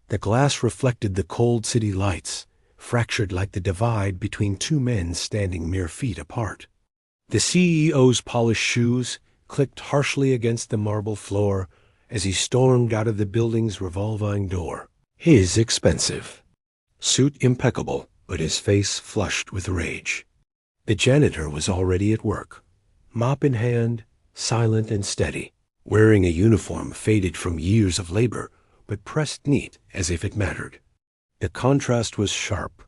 The glass reflected the cold city lights, fractured like the divide between two men standing mere feet apart. The CEO's polished shoes clicked harshly against the marble floor as he stormed out of the building's revolving door. His expensive suit impeccable, but his face flushed with rage. The janitor was already at work, mop in hand, silent and steady, wearing a uniform faded from years of labor, but pressed neat as if it mattered. The contrast was sharp,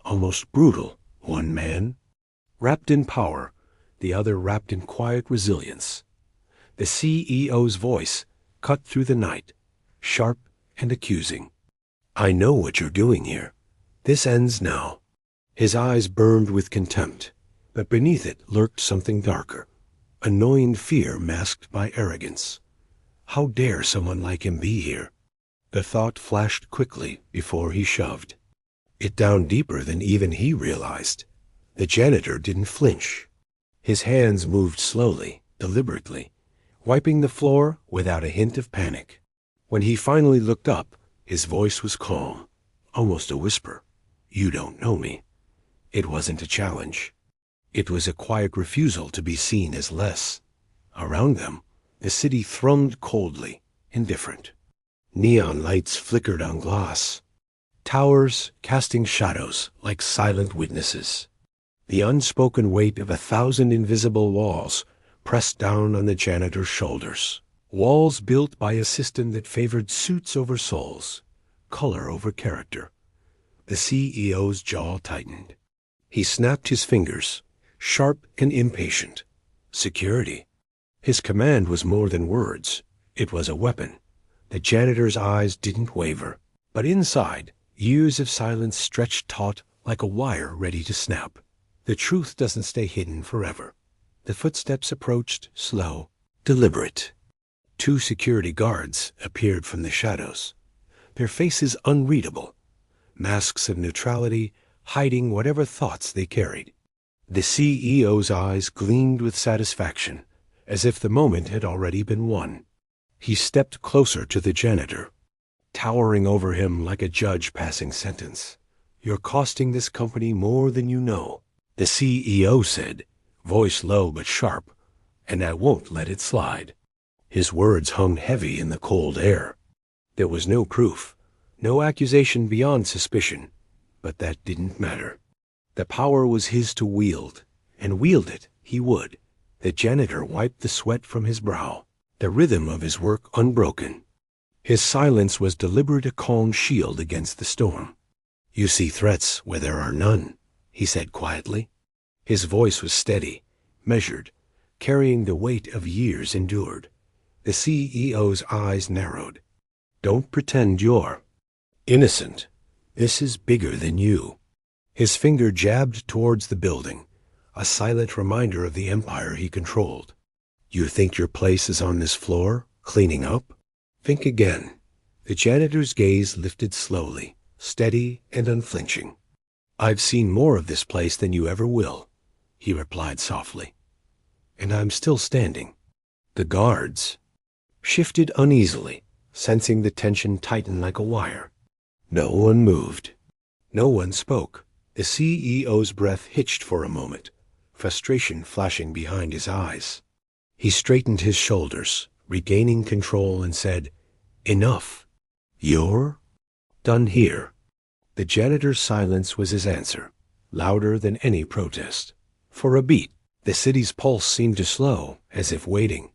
almost brutal. One man wrapped in power, the other wrapped in quiet resilience. The CEO's voice cut through the night, sharp and accusing. "I know what you're doing here. This ends now." His eyes burned with contempt, but beneath it lurked something darker, annoying fear masked by arrogance. How dare someone like him be here? The thought flashed quickly before he shoved it down deeper than even he realized. The janitor didn't flinch. His hands moved slowly, deliberately, wiping the floor without a hint of panic. When he finally looked up, his voice was calm, almost a whisper. "You don't know me." It wasn't a challenge. It was a quiet refusal to be seen as less. Around them, the city thrummed coldly, indifferent. Neon lights flickered on glass, towers casting shadows like silent witnesses. The unspoken weight of 1,000 invisible walls pressed down on the janitor's shoulders. Walls built by a system that favored suits over souls, color over character. The CEO's jaw tightened. He snapped his fingers, sharp and impatient. Security. His command was more than words. It was a weapon. The janitor's eyes didn't waver, but inside, years of silence stretched taut like a wire ready to snap. The truth doesn't stay hidden forever. The footsteps approached, slow, deliberate. 2 security guards appeared from the shadows, their faces unreadable, masks of neutrality hiding whatever thoughts they carried. The CEO's eyes gleamed with satisfaction, as if the moment had already been won. He stepped closer to the janitor, towering over him like a judge passing sentence. "You're costing this company more than you know," the CEO said, voice low but sharp, "and I won't let it slide." His words hung heavy in the cold air. There was no proof, no accusation beyond suspicion, but that didn't matter. The power was his to wield, and wield it he would. The janitor wiped the sweat from his brow, the rhythm of his work unbroken. His silence was deliberate, a calm shield against the storm. "You see threats where there are none," he said quietly. His voice was steady, measured, carrying the weight of years endured. The CEO's eyes narrowed. "Don't pretend you're innocent. This is bigger than you." His finger jabbed towards the building, a silent reminder of the empire he controlled. "You think your place is on this floor, cleaning up? Think again." The janitor's gaze lifted slowly, steady and unflinching. "I've seen more of this place than you ever will," he replied softly. "And I'm still standing." The guards shifted uneasily, sensing the tension tighten like a wire. No one moved. No one spoke. The CEO's breath hitched for a moment, frustration flashing behind his eyes. He straightened his shoulders, regaining control, and said, "Enough. You're done here." The janitor's silence was his answer, louder than any protest. For a beat, the city's pulse seemed to slow, as if waiting.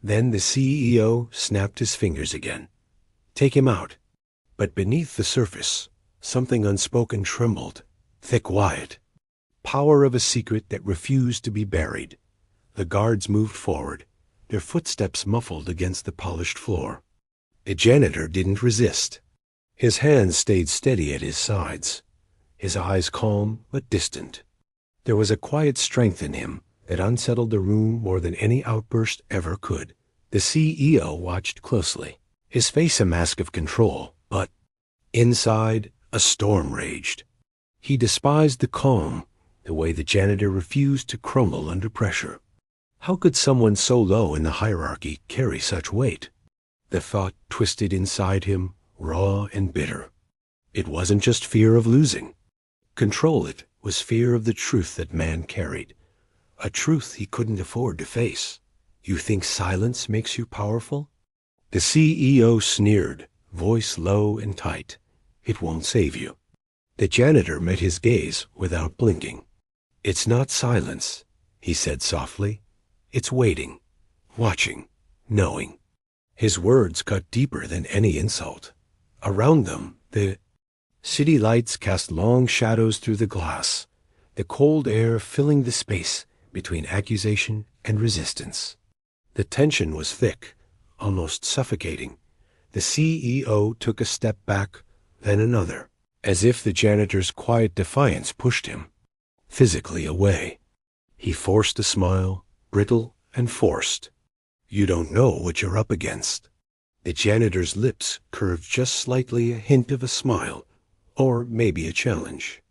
Then the CEO snapped his fingers again. "Take him out." But beneath the surface, something unspoken trembled, thick quiet. Power of a secret that refused to be buried. The guards moved forward, their footsteps muffled against the polished floor. The janitor didn't resist. His hands stayed steady at his sides, his eyes calm but distant. There was a quiet strength in him that unsettled the room more than any outburst ever could. The CEO watched closely, his face a mask of control, but inside a storm raged. He despised the calm, the way the janitor refused to crumble under pressure. How could someone so low in the hierarchy carry such weight? The thought twisted inside him, raw and bitter. It wasn't just fear of losing. Control it was fear of the truth that man carried, a truth he couldn't afford to face. You think silence makes you powerful? The CEO sneered, voice low and tight. It won't save you. The janitor met his gaze without blinking. It's not silence, he said softly. It's waiting, watching, knowing. His words cut deeper than any insult. Around them, the city lights cast long shadows through the glass, the cold air filling the space between accusation and resistance. The tension was thick, almost suffocating. The CEO took a step back, then another, as if the janitor's quiet defiance pushed him physically away. He forced a smile, brittle and forced. You don't know what you're up against. The janitor's lips curved just slightly, a hint of a smile, or maybe a challenge.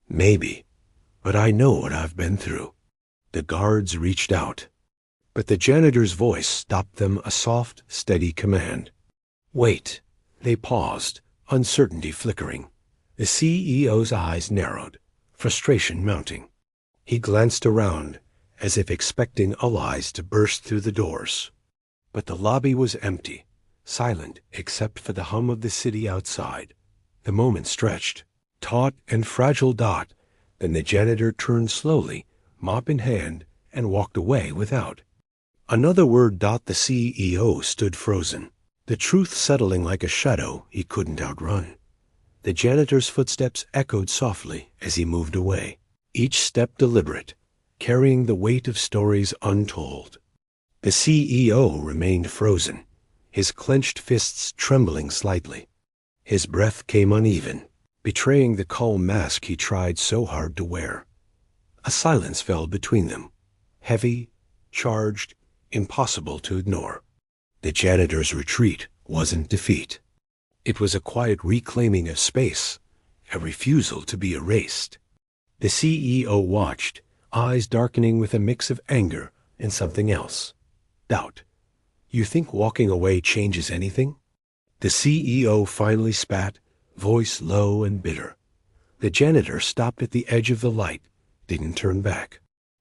Maybe, but I know what I've been through. The guards reached out, but the janitor's voice stopped them, a soft, steady command. Wait. They paused, uncertainty flickering. The CEO's eyes narrowed, frustration mounting. He glanced around, as if expecting allies to burst through the doors. But the lobby was empty, silent except for the hum of the city outside. The moment stretched, taut and fragile. Then the janitor turned slowly, mop in hand, and walked away without another word. The CEO stood frozen, the truth settling like a shadow he couldn't outrun. The janitor's footsteps echoed softly as he moved away, each step deliberate, carrying the weight of stories untold. The CEO remained frozen, his clenched fists trembling slightly. His breath came uneven, betraying the calm mask he tried so hard to wear. A silence fell between them, heavy, charged, impossible to ignore. The janitor's retreat wasn't defeat. It was a quiet reclaiming of space, a refusal to be erased. The CEO watched, eyes darkening with a mix of anger and something else. Doubt. You think walking away changes anything? The CEO finally spat, voice low and bitter. The janitor stopped at the edge of the light, didn't turn back.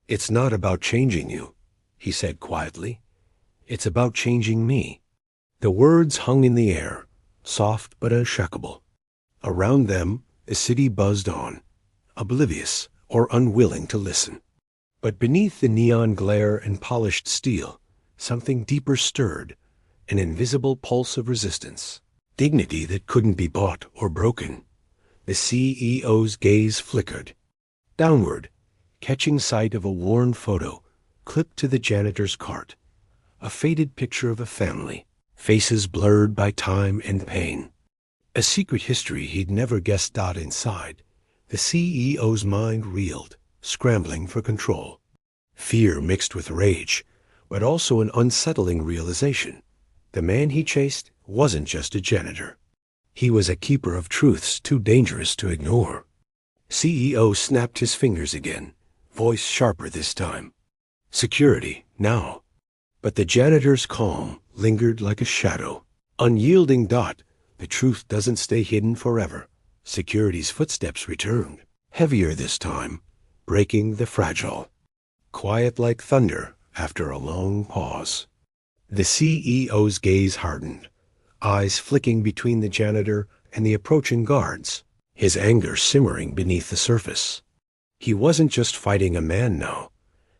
It's not about changing you, he said quietly. It's about changing me. The words hung in the air, soft but unshakable. Around them, the city buzzed on, oblivious or unwilling to listen. But beneath the neon glare and polished steel, something deeper stirred, an invisible pulse of resistance, dignity that couldn't be bought or broken. The CEO's gaze flickered downward, catching sight of a worn photo clipped to the janitor's cart, a faded picture of a family, faces blurred by time and pain. A secret history he'd never guessed. Inside, the CEO's mind reeled, scrambling for control. Fear mixed with rage, but also an unsettling realization. The man he chased wasn't just a janitor. He was a keeper of truths too dangerous to ignore. CEO snapped his fingers again, voice sharper this time. Security, now. But the janitor's calm lingered like a shadow, unyielding. The truth doesn't stay hidden forever. Security's footsteps returned, heavier this time, breaking the fragile. Quiet like thunder after a long pause. The CEO's gaze hardened, eyes flicking between the janitor and the approaching guards, his anger simmering beneath the surface. He wasn't just fighting a man now.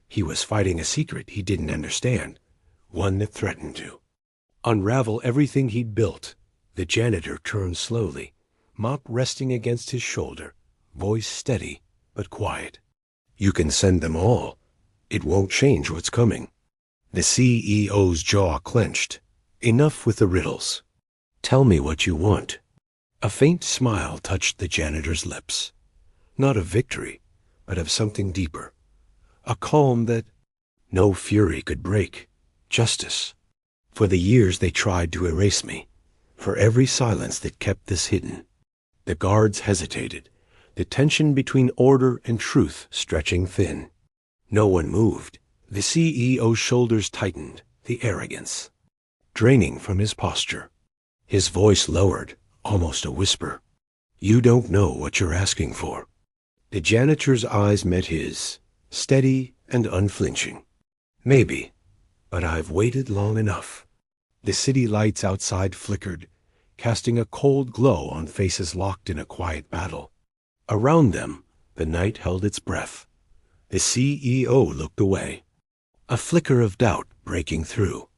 He was fighting a secret he didn't understand, one that threatened to unravel everything he'd built. The janitor turned slowly, mop resting against his shoulder, voice steady but quiet. You can send them all. It won't change what's coming. The CEO's jaw clenched. Enough with the riddles. Tell me what you want. A faint smile touched the janitor's lips. Not of victory, but of something deeper. A calm that no fury could break. Justice. For the years they tried to erase me. For every silence that kept this hidden. The guards hesitated, the tension between order and truth stretching thin. No one moved. The CEO's shoulders tightened, the arrogance draining from his posture. His voice lowered, almost a whisper. "You don't know what you're asking for." The janitor's eyes met his, steady and unflinching. "Maybe, but I've waited long enough." The city lights outside flickered, casting a cold glow on faces locked in a quiet battle. Around them, the night held its breath. The CEO looked away, a flicker of doubt breaking through.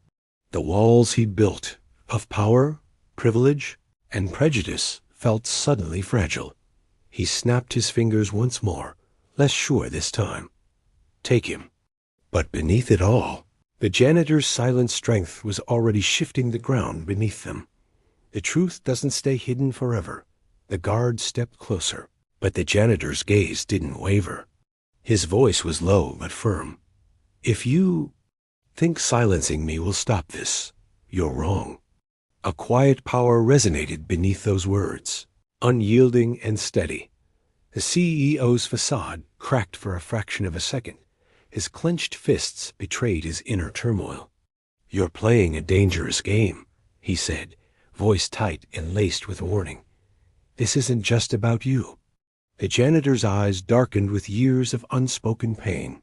The walls he'd built, of power, privilege, and prejudice, felt suddenly fragile. He snapped his fingers once more, less sure this time. Take him. But beneath it all, the janitor's silent strength was already shifting the ground beneath them. The truth doesn't stay hidden forever. The guard stepped closer, but the janitor's gaze didn't waver. His voice was low but firm. "If you think silencing me will stop this, you're wrong." A quiet power resonated beneath those words, unyielding and steady. The CEO's facade cracked for a fraction of a second. His clenched fists betrayed his inner turmoil. "You're playing a dangerous game," he said, voice tight and laced with warning. "This isn't just about you." The janitor's eyes darkened with years of unspoken pain.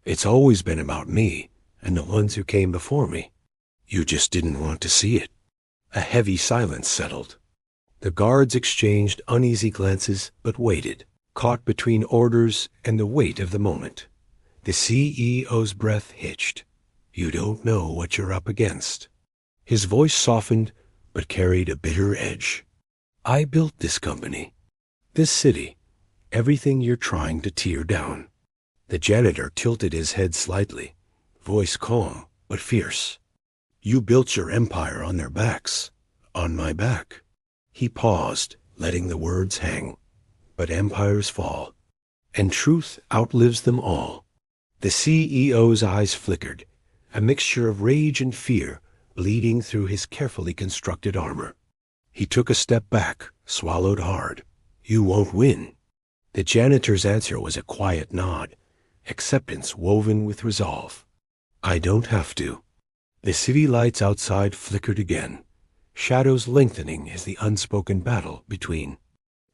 "It's always been about me and the ones who came before me. You just didn't want to see it." A heavy silence settled. The guards exchanged uneasy glances but waited, caught between orders and the weight of the moment. The CEO's breath hitched. "You don't know what you're up against." His voice softened but carried a bitter edge. "I built this company, this city, everything you're trying to tear down." The janitor tilted his head slightly, voice calm but fierce. "You built your empire on their backs, on my back." He paused, letting the words hang. "But empires fall, and truth outlives them all." The CEO's eyes flickered, a mixture of rage and fear bleeding through his carefully constructed armor. He took a step back, swallowed hard. "You won't win." The janitor's answer was a quiet nod, acceptance woven with resolve. "I don't have to." The city lights outside flickered again, shadows lengthening as the unspoken battle between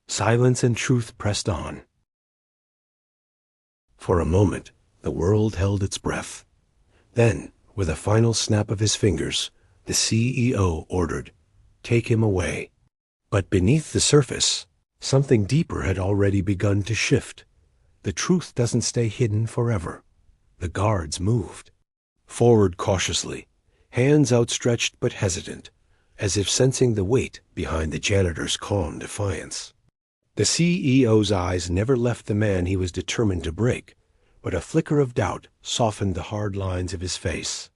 silence and truth pressed on. For a moment, the world held its breath. Then, with a final snap of his fingers, the CEO ordered, "Take him away." But beneath the surface, something deeper had already begun to shift. The truth doesn't stay hidden forever. The guards moved forward cautiously, hands outstretched but hesitant, as if sensing the weight behind the janitor's calm defiance. The CEO's eyes never left the man he was determined to break, but a flicker of doubt softened the hard lines of his face.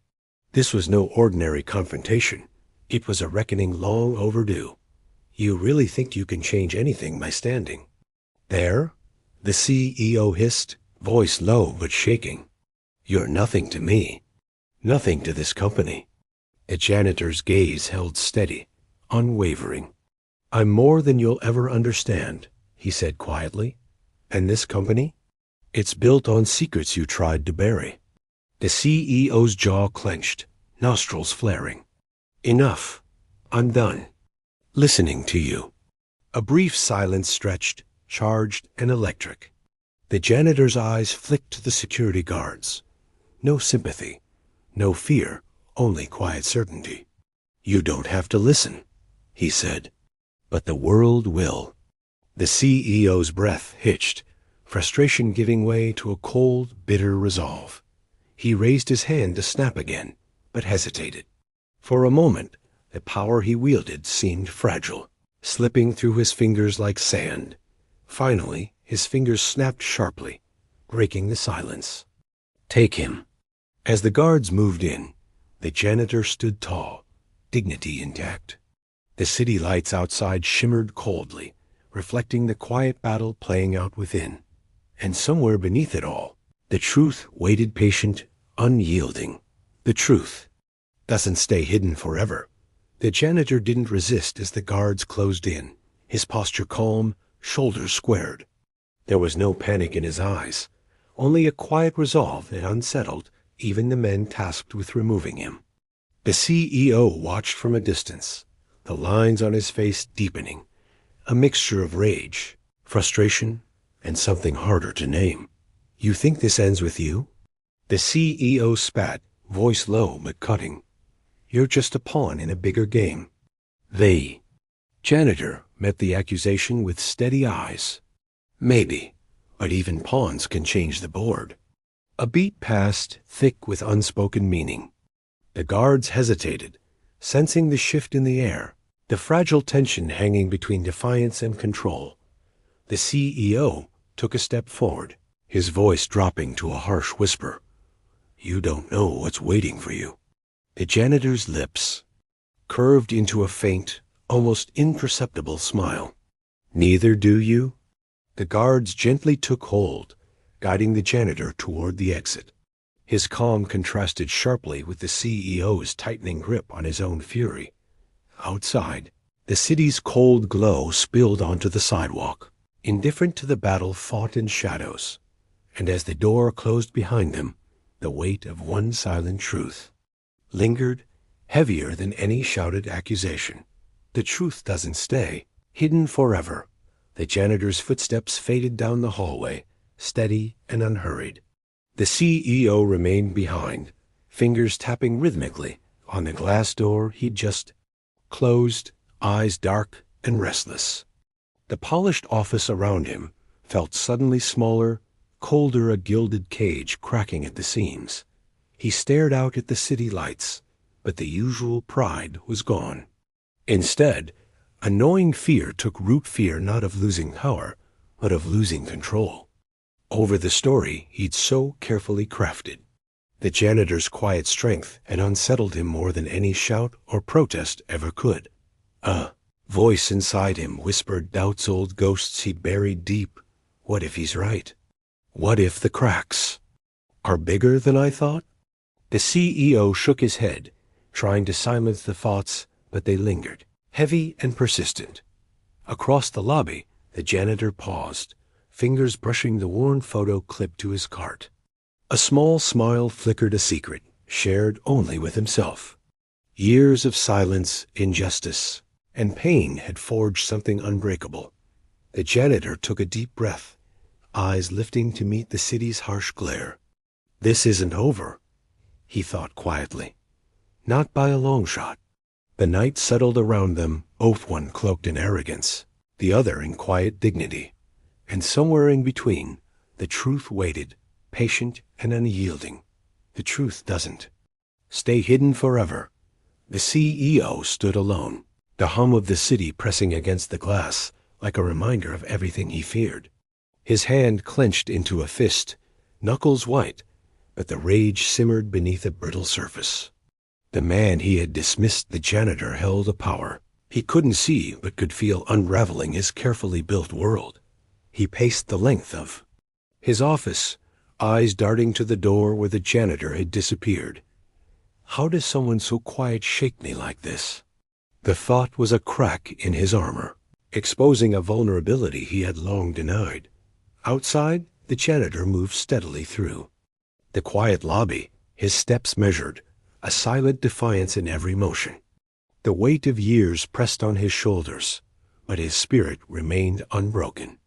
This was no ordinary confrontation. It was a reckoning long overdue. "You really think you can change anything by standing there?" the CEO hissed, voice low but shaking. "You're nothing to me, nothing to this company." The janitor's gaze held steady, unwavering. "I'm more than you'll ever understand," he said quietly. "And this company? It's built on secrets you tried to bury." The CEO's jaw clenched, nostrils flaring. "Enough. I'm done listening to you." A brief silence stretched, charged and electric. The janitor's eyes flicked to the security guards. No sympathy, no fear, only quiet certainty. "You don't have to listen," he said, "but the world will." The CEO's breath hitched, frustration giving way to a cold, bitter resolve. He raised his hand to snap again, but hesitated. For a moment, the power he wielded seemed fragile, slipping through his fingers like sand. Finally, his fingers snapped sharply, breaking the silence. "Take him." As the guards moved in, the janitor stood tall, dignity intact. The city lights outside shimmered coldly, reflecting the quiet battle playing out within. And somewhere beneath it all, the truth waited patient, unyielding. The truth doesn't stay hidden forever. The janitor didn't resist as the guards closed in, his posture calm, shoulders squared. There was no panic in his eyes, only a quiet resolve that unsettled even the men tasked with removing him. The CEO watched from a distance, the lines on his face deepening, a mixture of rage, frustration, and something harder to name. "You think this ends with you?" The CEO spat, voice low but cutting. "You're just a pawn in a bigger game." The janitor met the accusation with steady eyes. "Maybe, but even pawns can change the board." A beat passed, thick with unspoken meaning. The guards hesitated, sensing the shift in the air, the fragile tension hanging between defiance and control. The CEO took a step forward, his voice dropping to a harsh whisper. "You don't know what's waiting for you." The janitor's lips curved into a faint, almost imperceptible smile. "Neither do you?" The guards gently took hold, guiding the janitor toward the exit. His calm contrasted sharply with the CEO's tightening grip on his own fury. Outside, the city's cold glow spilled onto the sidewalk, indifferent to the battle fought in shadows. And as the door closed behind them, the weight of one silent truth lingered, heavier than any shouted accusation. The truth doesn't stay, hidden forever. The janitor's footsteps faded down the hallway, steady and unhurried. The CEO remained behind, fingers tapping rhythmically on the glass door he'd just closed, eyes dark and restless. The polished office around him felt suddenly smaller, colder, a gilded cage cracking at the seams. He stared out at the city lights, but the usual pride was gone. Instead, a gnawing fear took root, fear not of losing power, but of losing control over the story he'd so carefully crafted. The janitor's quiet strength had unsettled him more than any shout or protest ever could. A voice inside him whispered doubts, old ghosts he'd buried deep. What if he's right? What if the cracks are bigger than I thought? The CEO shook his head, trying to silence the thoughts, but they lingered, heavy and persistent. Across the lobby, the janitor paused, fingers brushing the worn photo clipped to his cart. A small smile flickered, a secret, shared only with himself. Years of silence, injustice, and pain had forged something unbreakable. The janitor took a deep breath, eyes lifting to meet the city's harsh glare. "This isn't over," he thought quietly. Not by a long shot. The night settled around them, both one cloaked in arrogance, the other in quiet dignity. And somewhere in between, the truth waited, patient and unyielding. The truth doesn't stay hidden forever. The CEO stood alone, the hum of the city pressing against the glass like a reminder of everything he feared. His hand clenched into a fist, knuckles white, but the rage simmered beneath a brittle surface. The man he had dismissed, the janitor, held a power he couldn't see but could feel unraveling his carefully built world. He paced the length of his office, eyes darting to the door where the janitor had disappeared. How does someone so quiet shake me like this? The thought was a crack in his armor, exposing a vulnerability he had long denied. Outside, the janitor moved steadily through the quiet lobby, his steps measured, a silent defiance in every motion. The weight of years pressed on his shoulders, but his spirit remained unbroken.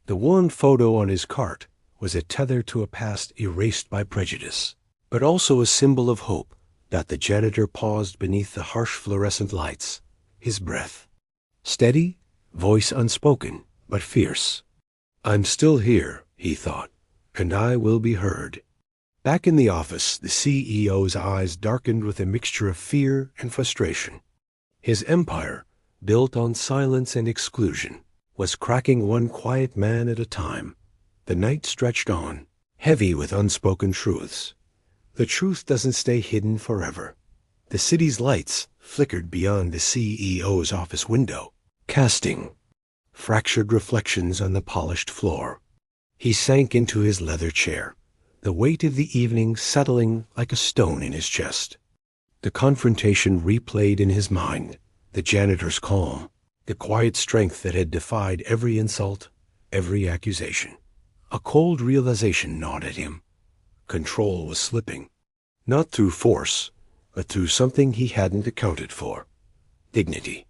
The worn photo on his cart was a tether to a past erased by prejudice, but also a symbol of hope. That the janitor paused beneath the harsh fluorescent lights, his breath steady, voice unspoken, but fierce. "I'm still here," he thought, "and I will be heard." Back in the office, the CEO's eyes darkened with a mixture of fear and frustration. His empire, built on silence and exclusion, was cracking one quiet man at a time. The night stretched on, heavy with unspoken truths. The truth doesn't stay hidden forever. The city's lights flickered beyond the CEO's office window, casting fractured reflections on the polished floor. He sank into his leather chair, the weight of the evening settling like a stone in his chest. The confrontation replayed in his mind, the janitor's calm, the quiet strength that had defied every insult, every accusation. A cold realization gnawed at him. Control was slipping, not through force, but through something he hadn't accounted for. Dignity.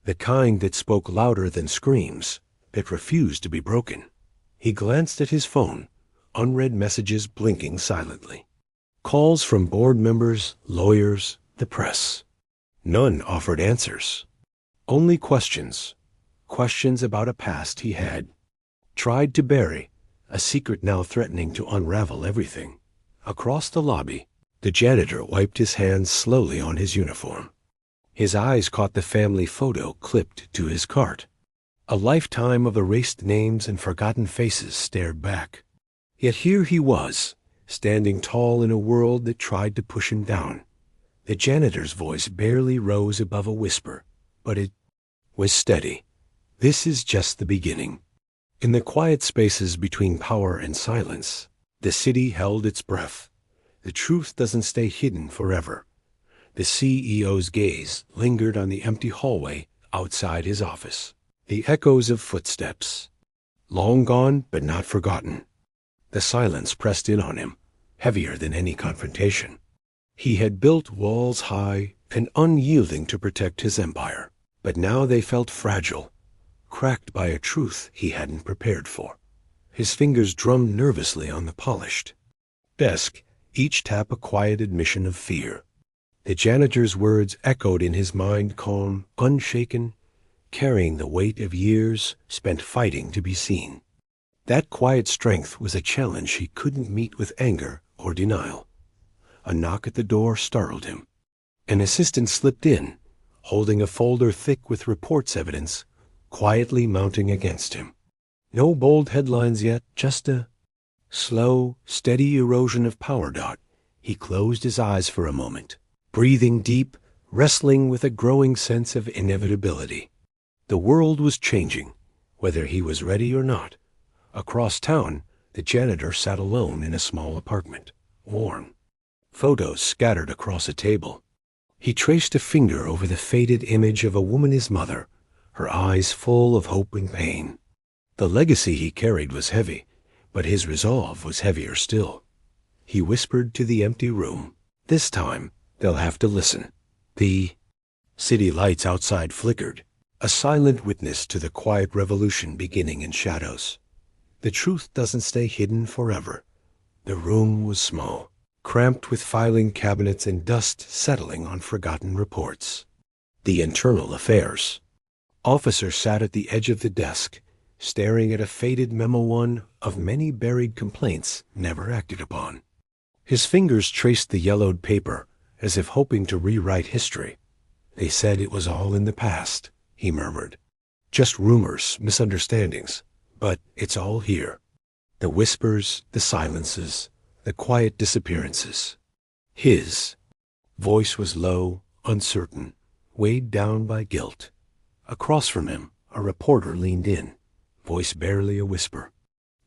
the kind that spoke louder than screams, that refused to be broken. He glanced at his phone, unread messages blinking silently. Calls from board members, lawyers, the press. None offered answers. Only questions. Questions about a past he had tried to bury, a secret now threatening to unravel everything. Across the lobby, the janitor wiped his hands slowly on his uniform. His eyes caught the family photo clipped to his cart. A lifetime of erased names and forgotten faces stared back. Yet here he was, standing tall in a world that tried to push him down. The janitor's voice barely rose above a whisper, but it was steady. This is just the beginning. In the quiet spaces between power and silence, the city held its breath. The truth doesn't stay hidden forever. The CEO's gaze lingered on the empty hallway outside his office. The echoes of footsteps. Long gone, but not forgotten. The silence pressed in on him, heavier than any confrontation. He had built walls high and unyielding to protect his empire, but now they felt fragile, cracked by a truth he hadn't prepared for. His fingers drummed nervously on the polished desk, each tap a quiet admission of fear. The janitor's words echoed in his mind, calm, unshaken, carrying the weight of years spent fighting to be seen. That quiet strength was a challenge he couldn't meet with anger or denial. A knock at the door startled him. An assistant slipped in, holding a folder thick with reports evidence, quietly mounting against him. No bold headlines yet, just a slow, steady erosion of power dot. He closed his eyes for a moment, breathing deep, wrestling with a growing sense of inevitability. The world was changing, whether he was ready or not. Across town, the janitor sat alone in a small apartment, warm. Photos scattered across a table. He traced a finger over the faded image of a woman, his mother, her eyes full of hope and pain. The legacy he carried was heavy, but his resolve was heavier still. He whispered to the empty room, "This time, they'll have to listen." The city lights outside flickered, a silent witness to the quiet revolution beginning in shadows. The truth doesn't stay hidden forever. The room was small, cramped with filing cabinets and dust settling on forgotten reports. The internal affairs. Officer sat at the edge of the desk, staring at a faded memo, one of many buried complaints never acted upon. His fingers traced the yellowed paper, as if hoping to rewrite history. "They said it was all in the past," he murmured. "Just rumors, misunderstandings. But it's all here. The whispers, the silences, the quiet disappearances." His voice was low, uncertain, weighed down by guilt. Across from him, a reporter leaned in, voice barely a whisper.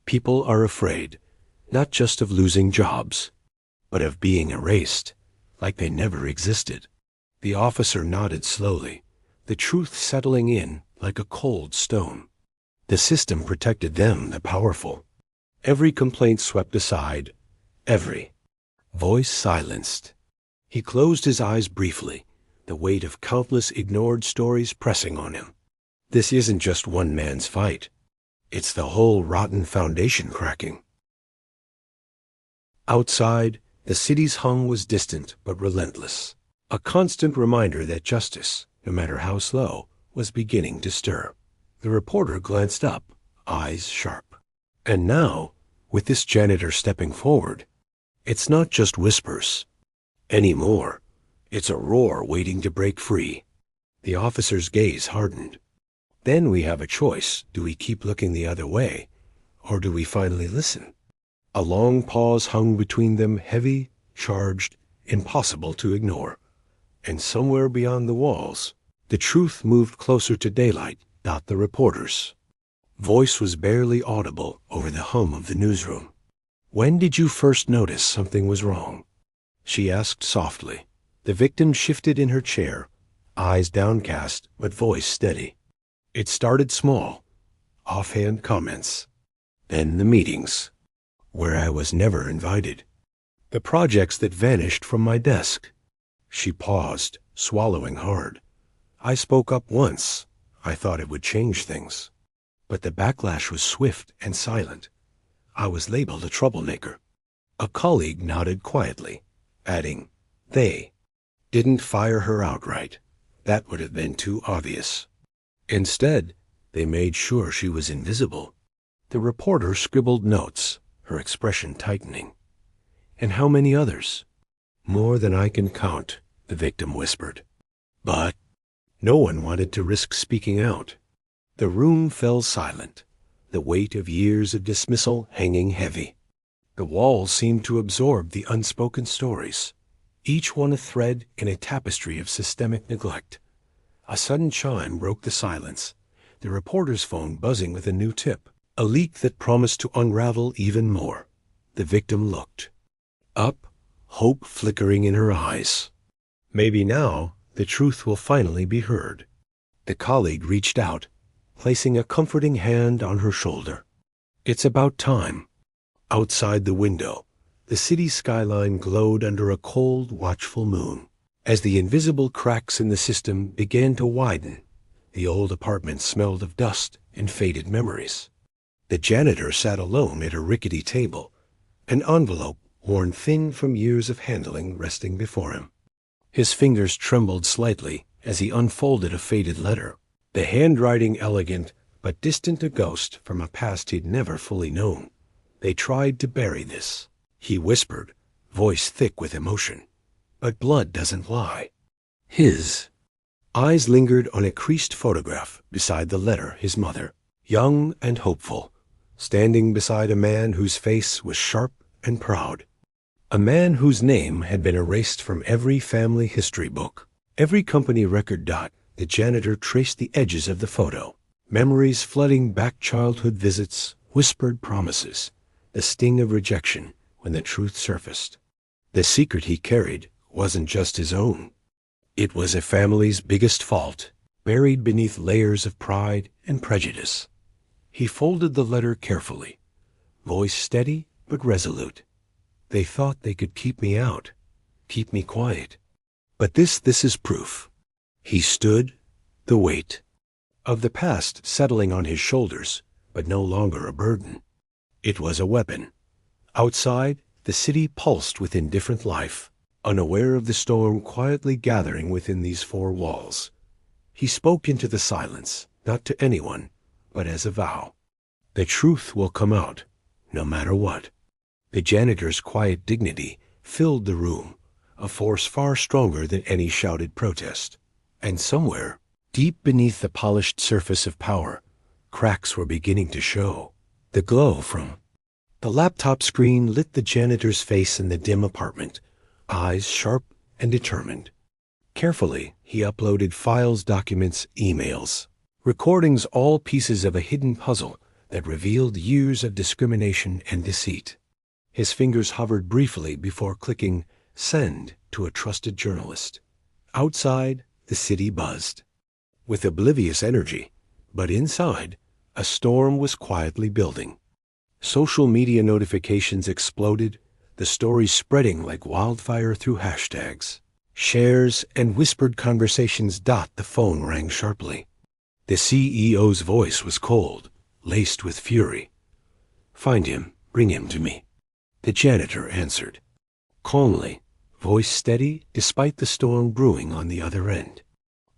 "People are afraid, not just of losing jobs, but of being erased, like they never existed." The officer nodded slowly, the truth settling in like a cold stone. The system protected them, the powerful. Every complaint swept aside, every voice silenced. He closed his eyes briefly, the weight of countless ignored stories pressing on him. This isn't just one man's fight. It's the whole rotten foundation cracking. Outside, the city's hum was distant but relentless, a constant reminder that justice, no matter how slow, was beginning to stir. The reporter glanced up, eyes sharp. And now, with this janitor stepping forward, it's not just whispers anymore. It's a roar waiting to break free. The officer's gaze hardened. Then we have a choice. Do we keep looking the other way, or do we finally listen? A long pause hung between them, heavy, charged, impossible to ignore. And somewhere beyond the walls, the truth moved closer to daylight, not the reporter's voice was barely audible over the hum of the newsroom. "When did you first notice something was wrong?" she asked softly. The victim shifted in her chair, eyes downcast but voice steady. "It started small, offhand comments. Then the meetings, where I was never invited. The projects that vanished from my desk." She paused, swallowing hard. "I spoke up once, I thought it would change things. But the backlash was swift and silent. I was labeled a troublemaker. A colleague nodded quietly, adding, "They didn't fire her outright. That would have been too obvious. Instead, they made sure she was invisible." The reporter scribbled notes, her expression tightening. "And how many others?" "More than I can count," the victim whispered. But no one wanted to risk speaking out. The room fell silent, the weight of years of dismissal hanging heavy. The walls seemed to absorb the unspoken stories, each one a thread in a tapestry of systemic neglect. A sudden chime broke the silence, the reporter's phone buzzing with a new tip, a leak that promised to unravel even more. The victim looked up, hope flickering in her eyes. Maybe now the truth will finally be heard. The colleague reached out, placing a comforting hand on her shoulder. "It's about time." Outside the window, the city skyline glowed under a cold, watchful moon. As the invisible cracks in the system began to widen, the old apartment smelled of dust and faded memories. The janitor sat alone at a rickety table, an envelope worn thin from years of handling resting before him. His fingers trembled slightly as he unfolded a faded letter, the handwriting elegant but distant a ghost from a past he'd never fully known. "They tried to bury this," he whispered, voice thick with emotion. "But blood doesn't lie." His eyes lingered on a creased photograph beside the letter, his mother, young and hopeful, standing beside a man whose face was sharp and proud. A man whose name had been erased from every family history book, every company record. The janitor traced the edges of the photo, memories flooding back, childhood visits, whispered promises, the sting of rejection when the truth surfaced. The secret he carried wasn't just his own. It was a family's biggest fault, buried beneath layers of pride and prejudice. He folded the letter carefully, voice steady but resolute. "They thought they could keep me out, keep me quiet. But this is proof." He stood, the weight of the past settling on his shoulders, but no longer a burden. It was a weapon. Outside, the city pulsed with indifferent life, unaware of the storm quietly gathering within these four walls. He spoke into the silence, not to anyone, but as a vow. The truth will come out, no matter what. The janitor's quiet dignity filled the room, a force far stronger than any shouted protest. And somewhere, deep beneath the polished surface of power, cracks were beginning to show. The glow from the laptop screen lit the janitor's face in the dim apartment, eyes sharp and determined. Carefully, he uploaded files, documents, emails, recordings, all pieces of a hidden puzzle that revealed years of discrimination and deceit. His fingers hovered briefly before clicking send to a trusted journalist. Outside, the city buzzed with oblivious energy, but inside, a storm was quietly building. Social media notifications exploded, the stories spreading like wildfire through hashtags, shares, and whispered conversations. The phone rang sharply. The CEO's voice was cold, laced with fury. "Find him, bring him to me," the janitor answered, calmly, voice steady despite the storm brewing on the other end.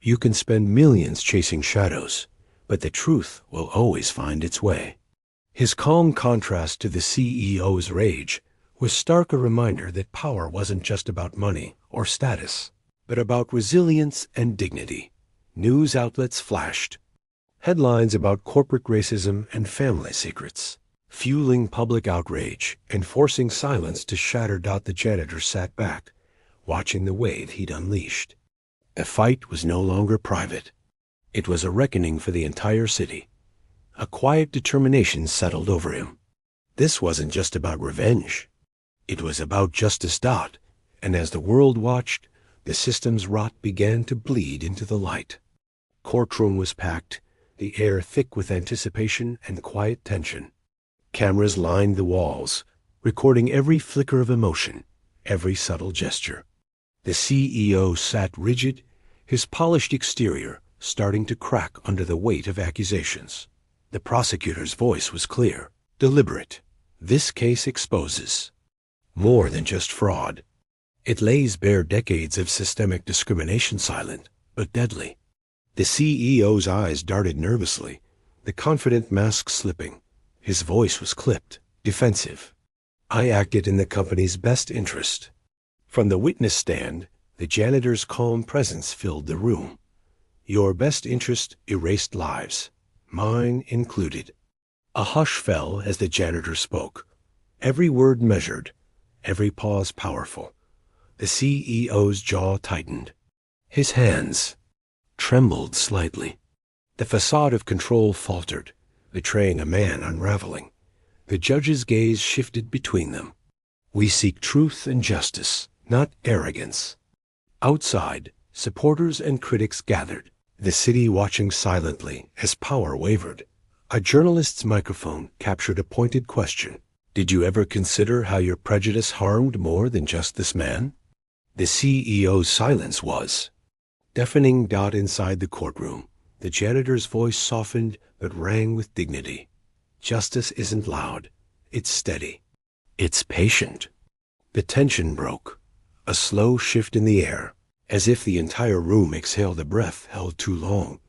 "You can spend millions chasing shadows, but the truth will always find its way." His calm contrast to the CEO's rage was stark, a reminder that power wasn't just about money or status, but about resilience and dignity. News outlets flashed headlines about corporate racism and family secrets, fueling public outrage and forcing silence to shatter. The janitor sat back, watching the wave he'd unleashed. The fight was no longer private. It was a reckoning for the entire city. A quiet determination settled over him. This wasn't just about revenge. It was about justice. And as the world watched, the system's rot began to bleed into the light. Courtroom was packed, the air thick with anticipation and quiet tension. Cameras lined the walls, recording every flicker of emotion, every subtle gesture. The CEO sat rigid, his polished exterior starting to crack under the weight of accusations. The prosecutor's voice was clear, deliberate. This case exposes more than just fraud. It lays bare decades of systemic discrimination, silent but deadly. The CEO's eyes darted nervously, the confident mask slipping. His voice was clipped, defensive. I acted in the company's best interest. From the witness stand, the janitor's calm presence filled the room. Your best interest erased lives, mine included. A hush fell as the janitor spoke, every word measured, every pause powerful. The CEO's jaw tightened. His hands trembled slightly. The facade of control faltered, betraying a man unraveling. The judge's gaze shifted between them. We seek truth and justice, not arrogance. Outside, supporters and critics gathered, the city watching silently as power wavered. A journalist's microphone captured a pointed question. Did you ever consider how your prejudice harmed more than just this man? The CEO's silence was deafening. Inside the courtroom, the janitor's voice softened but rang with dignity. Justice isn't loud. It's steady. It's patient. The tension broke. A slow shift in the air, as if the entire room exhaled a breath held too long.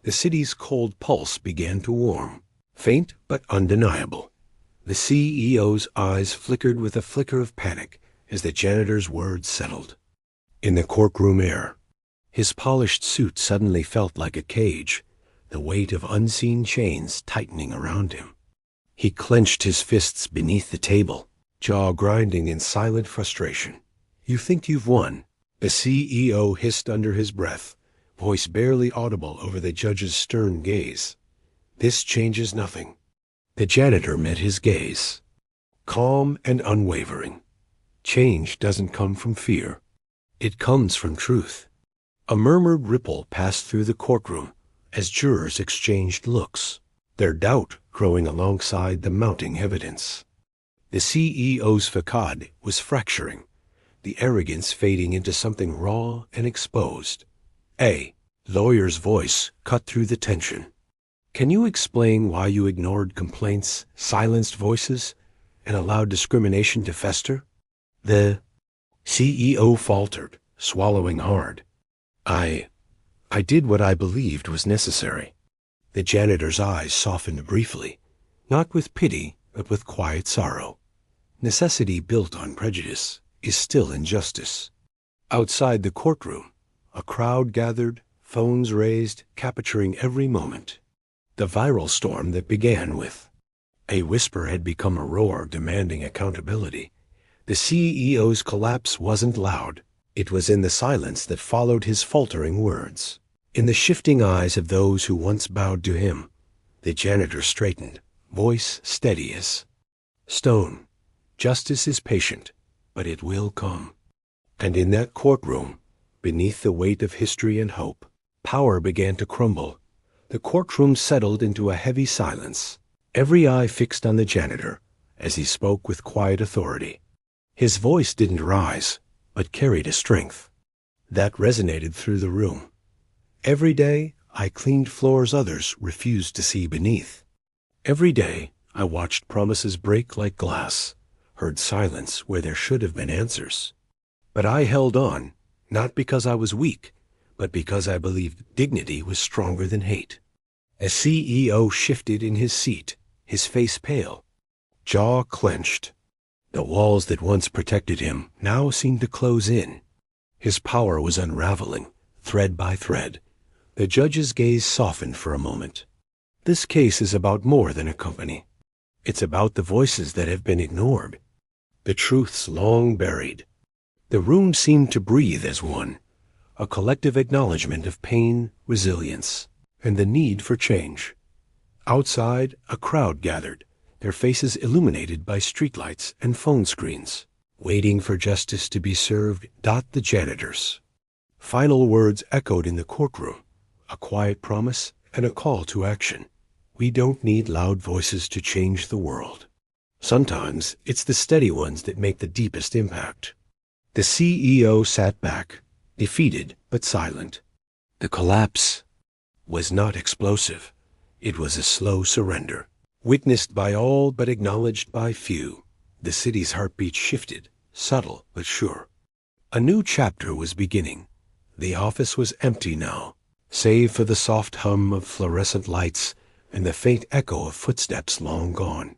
The city's cold pulse began to warm, faint but undeniable. The CEO's eyes flickered with a flicker of panic as the janitor's words settled. In the courtroom air, his polished suit suddenly felt like a cage, the weight of unseen chains tightening around him. He clenched his fists beneath the table, jaw grinding in silent frustration. You think you've won, the CEO hissed under his breath, voice barely audible over the judge's stern gaze. This changes nothing. The janitor met his gaze, calm and unwavering. Change doesn't come from fear. It comes from truth. A murmured ripple passed through the courtroom as jurors exchanged looks, their doubt growing alongside the mounting evidence. The CEO's facade was fracturing, the arrogance fading into something raw and exposed. A lawyer's voice cut through the tension. Can you explain why you ignored complaints, silenced voices, and allowed discrimination to fester? The CEO faltered, swallowing hard. I did what I believed was necessary. The janitor's eyes softened briefly, not with pity, but with quiet sorrow. Necessity built on prejudice is still injustice. Outside the courtroom, a crowd gathered, phones raised, capturing every moment. The viral storm that began with a whisper had become a roar demanding accountability. The CEO's collapse wasn't loud. It was in the silence that followed his faltering words. In the shifting eyes of those who once bowed to him, the janitor straightened, voice steady as stone. Justice is patient, but it will come. And in that courtroom, beneath the weight of history and hope, power began to crumble. The courtroom settled into a heavy silence, every eye fixed on the janitor as he spoke with quiet authority. His voice didn't rise, but carried a strength that resonated through the room. Every day, I cleaned floors others refused to see beneath. Every day, I watched promises break like glass, heard silence where there should have been answers. But I held on, not because I was weak, but because I believed dignity was stronger than hate. As CEO shifted in his seat, his face pale, jaw clenched. The walls that once protected him now seemed to close in. His power was unraveling, thread by thread. The judge's gaze softened for a moment. This case is about more than a company. It's about the voices that have been ignored, the truths long buried. The room seemed to breathe as one, a collective acknowledgement of pain, resilience, and the need for change. Outside, a crowd gathered, their faces illuminated by streetlights and phone screens, waiting for justice to be served. The janitors. Final words echoed in the courtroom, a quiet promise and a call to action. We don't need loud voices to change the world. Sometimes it's the steady ones that make the deepest impact. The CEO sat back, defeated but silent. The collapse was not explosive. It was a slow surrender, witnessed by all but acknowledged by few. The city's heartbeat shifted, subtle but sure. A new chapter was beginning. The office was empty now, save for the soft hum of fluorescent lights and the faint echo of footsteps long gone.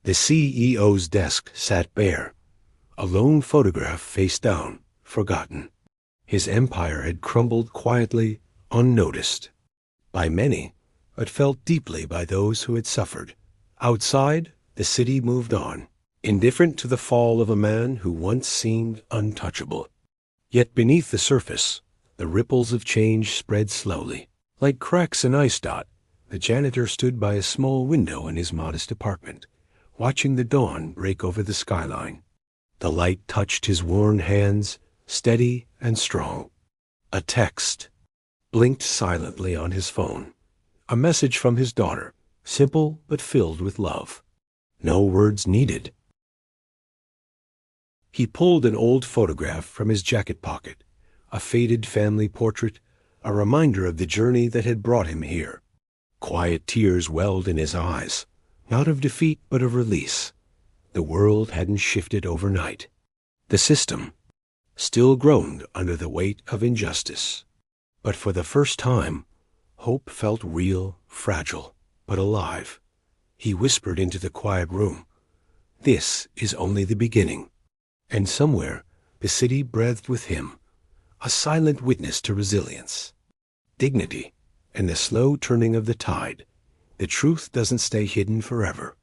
The CEO's desk sat bare, a lone photograph face down, forgotten. His empire had crumbled quietly, unnoticed. By many, but felt deeply by those who had suffered. Outside, the city moved on, indifferent to the fall of a man who once seemed untouchable. Yet beneath the surface, the ripples of change spread slowly. Like cracks in ice dot, the janitor stood by a small window in his modest apartment, watching the dawn break over the skyline. The light touched his worn hands, steady and strong. A text blinked silently on his phone. A message from his daughter, simple but filled with love. No words needed. He pulled an old photograph from his jacket pocket, a faded family portrait, a reminder of the journey that had brought him here. Quiet tears welled in his eyes, not of defeat but of release. The world hadn't shifted overnight. The system still groaned under the weight of injustice. But for the first time, hope felt real, fragile, but alive. He whispered into the quiet room, "This is only the beginning." And somewhere, the city breathed with him, a silent witness to resilience, dignity, and the slow turning of the tide. The truth doesn't stay hidden forever.